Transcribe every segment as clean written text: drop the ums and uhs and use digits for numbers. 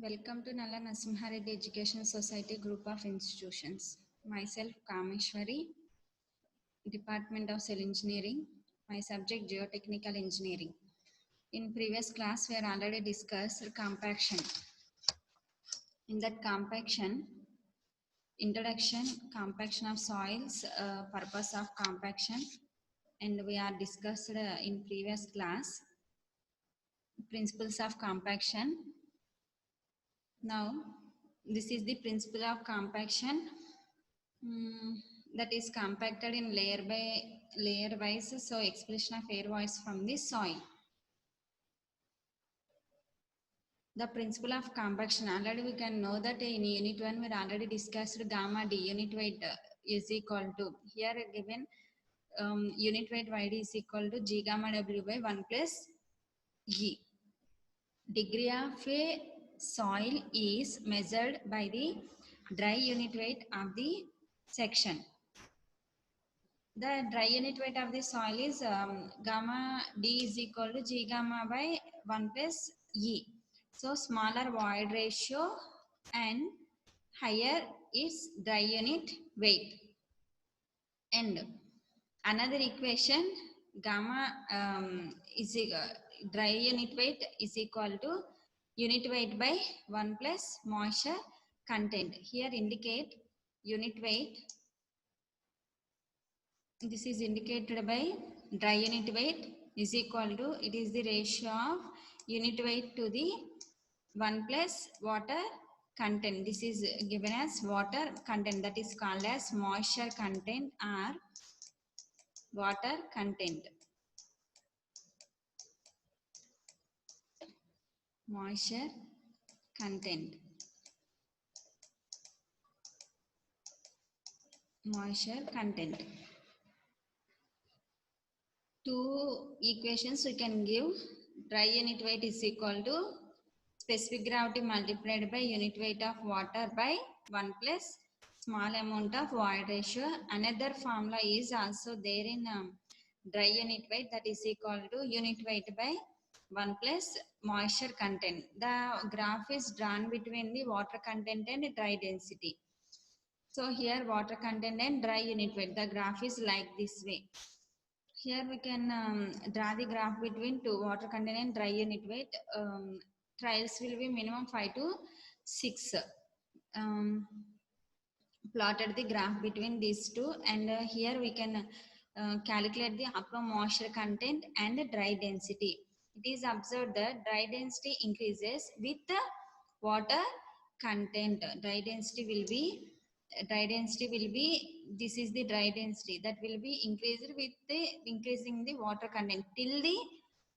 Welcome to Nalla Narasimhareddy Education Society Group of Institutions. Myself Kameshwari, Department of Civil Engineering. My subject Geotechnical Engineering. In previous class, we had already discussed compaction. In that compaction, introduction, compaction of soils, purpose of compaction, and we are discussed in previous class principles of compaction. Now, this is the principle of compaction that is compacted in layer by layer wise. So, expulsion of air voids from the soil. The principle of compaction, already we can know that in unit 1 we already discussed gamma d unit weight is equal to, here given unit weight YD is equal to G gamma W by 1 plus E. Degree of a soil is measured by the dry unit weight of the section. The dry unit weight of the soil is gamma D is equal to G gamma by 1 plus E. So smaller void ratio and higher is dry unit weight. And another equation, gamma is dry unit weight is equal to unit weight by 1 plus moisture content. Here indicate unit weight. This is indicated by dry unit weight is equal to, it is the ratio of unit weight to the 1 plus water content. This is given as water content, that is called as moisture content or water content. Moisture content. Moisture content. Two equations we can give. Dry unit weight is equal to specific gravity multiplied by unit weight of water by 1 plus small amount of void ratio. Another formula is also there in dry unit weight, that is equal to unit weight by 1 plus moisture content. The graph is drawn between the water content and dry density. So here water content and dry unit weight, the graph is like this way. Here we can draw the graph between two, water content and dry unit weight. Trials will be minimum 5 to 6. Plotted the graph between these two, and here we can calculate the upper moisture content and dry density. It is observed that dry density increases with the water content. Dry density will be, this is the dry density that will be increased with the increasing the water content till the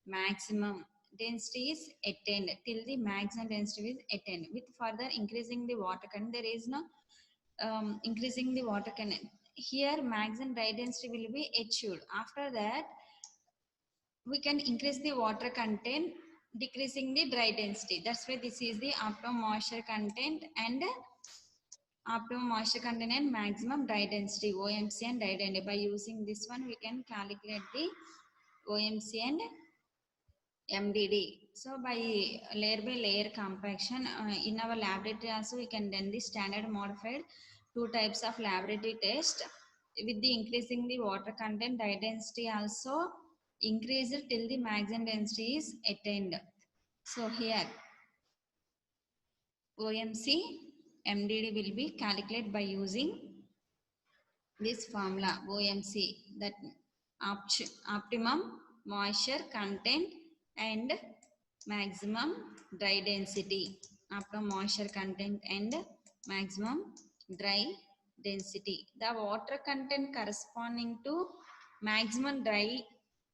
maximum density is attained, till the maximum density is attained. With further increasing the water content, there is no increasing the water content. Here maximum dry density will be achieved. After that, we can increase the water content, decreasing the dry density. That's why this is the optimum moisture content and optimum moisture content and maximum dry density, OMC and dry density. By using this one, we can calculate the OMC and MDD. So by layer compaction, in our laboratory also we can done the standard modified two types of laboratory test. With the increasing the water content, dry density also increased till the maximum density is attained. So here OMC, MDD will be calculated by using this formula OMC, that optimum moisture content and maximum dry density. Optimum moisture content and maximum dry density. The water content corresponding to maximum dry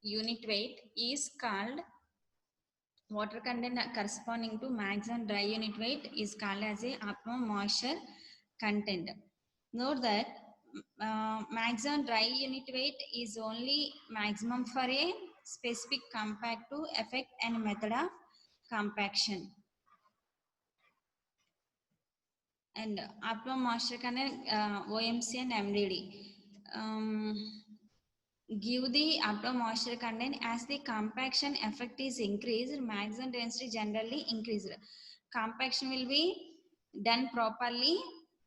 unit weight is called, water content corresponding to maximum dry unit weight is called as a optimum moisture content. Note that maximum dry unit weight is only maximum for a specific compactive effect and method of compaction. And optimum moisture content, OMC and MDD. Give the optimum moisture content as the compaction effect is increased, maximum density generally increased. compaction will be done properly,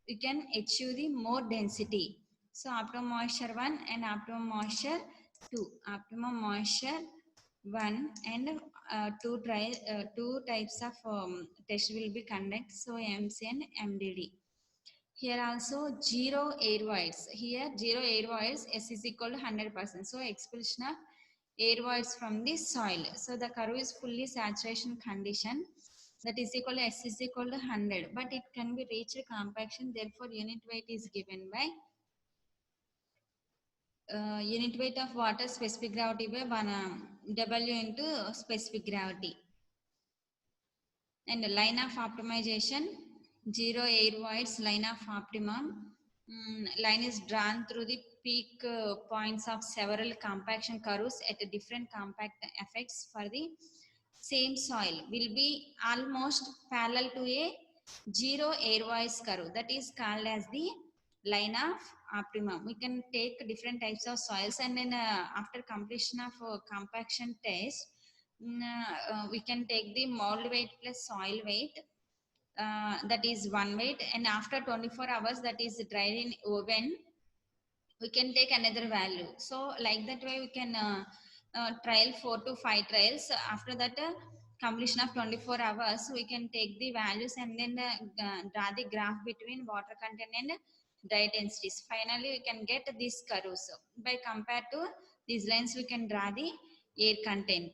you can achieve the more density. So optimum moisture 1 and optimum moisture 2. Optimum moisture 1 and two types of test will be conducted. So MC and MDD. Here also zero air voids. Here zero air voids, S is equal to 100%. So expulsion of air voids from the soil. So the curve is fully saturation condition. That is equal to S is equal to 100. But it can be reached compaction. Therefore, unit weight is given by unit weight of water specific gravity by 1 W into specific gravity. And the line of optimization, zero air voids, line of optimum. Line is drawn through the peak points of several compaction curves at a different compact effects for the same soil will be almost parallel to a zero air voids curve. That is called as the line of optimum. We can take different types of soils, and then after completion of compaction test, we can take the mold weight plus soil weight, that is one weight, and after 24 hours, that is dried in oven, we can take another value. So like that way we can trial 4 to 5 trials. After that completion of 24 hours, we can take the values and then draw the graph between water content and dry densities. Finally we can get these curves. By compared to these lines, we can draw the air content.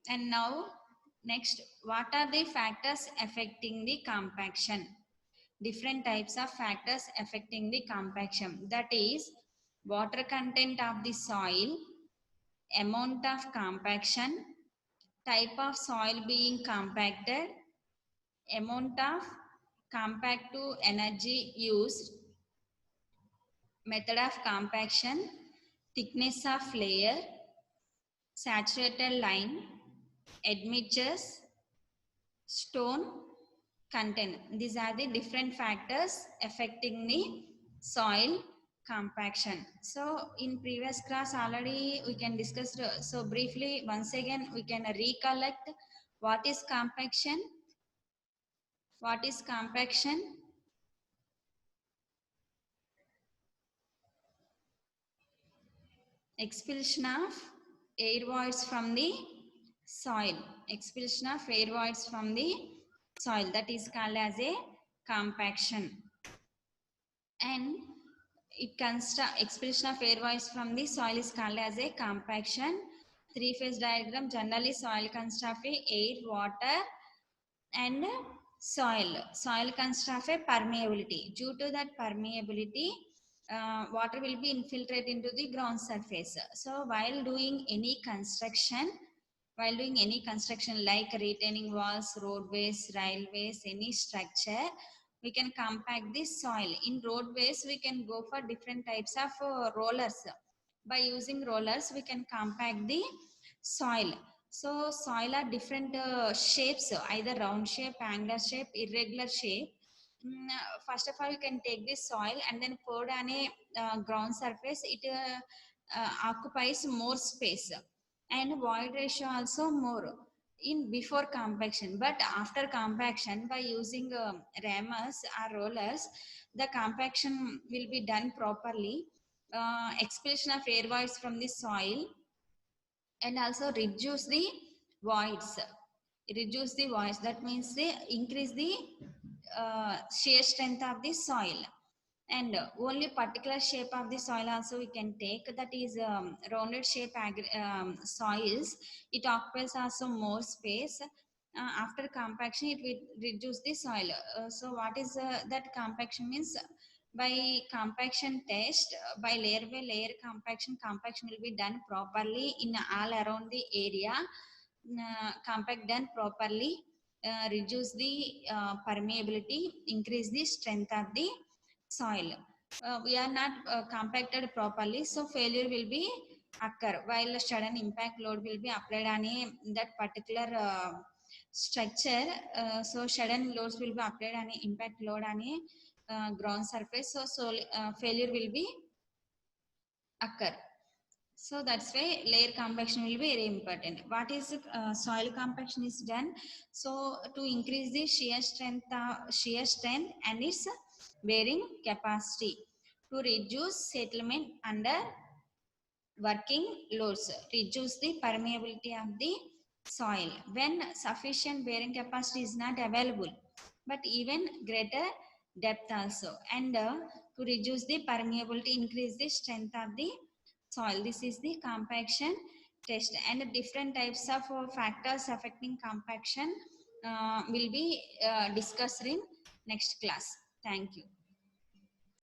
And now next, what are the factors affecting the compaction? Different types of factors affecting the compaction, that is water content of the soil, amount of compaction, type of soil being compacted, amount of compact to energy used, method of compaction, thickness of layer, saturated line, admixtures, stone content. These are the different factors affecting the soil compaction. So in previous class already we can discuss. So briefly once again we can recollect what is compaction. What is compaction? Expulsion of air voids from the soil. Expulsion of air voids from the soil, that is called as a compaction. And it expulsion of air voids from the soil is called as a compaction. Three-phase diagram, generally soil consists of air, water and soil. Soil consists of a permeability. Due to that permeability, water will be infiltrated into the ground surface. So while doing any construction like retaining walls, roadways, railways, any structure, we can compact the soil. In roadways, we can go for different types of rollers. By using rollers, we can compact the soil. So soil are different shapes, either round shape, angular shape, irregular shape. First of all, you can take this soil and then pour on a ground surface. It occupies more space, and void ratio also more in before compaction. But after compaction, by using rammers or rollers, the compaction will be done properly. Expulsion of air voids from the soil, and also reduce the voids. That means they increase the shear strength of the soil. And only particular shape of the soil also we can take, that is rounded shape soils. It occupies also more space. After compaction, it will reduce the soil. So what is that compaction means? By compaction test, by layer compaction will be done properly in all around the area. Compact done properly, reduce the permeability, increase the strength of the soil. We are not compacted properly, so failure will be occur while sudden impact load will be applied on that particular structure. So sudden loads will be applied on impact load on a ground surface. So failure will be occur. So that's why layer compaction will be very important. What is soil compaction is done? So to increase the shear strength and its bearing capacity, to reduce settlement under working loads, reduce the permeability of the soil when sufficient bearing capacity is not available, but even greater depth also, and to reduce the permeability, increase the strength of the soil. This is the compaction test, and different types of factors affecting compaction will be discussed in next class. Thank you.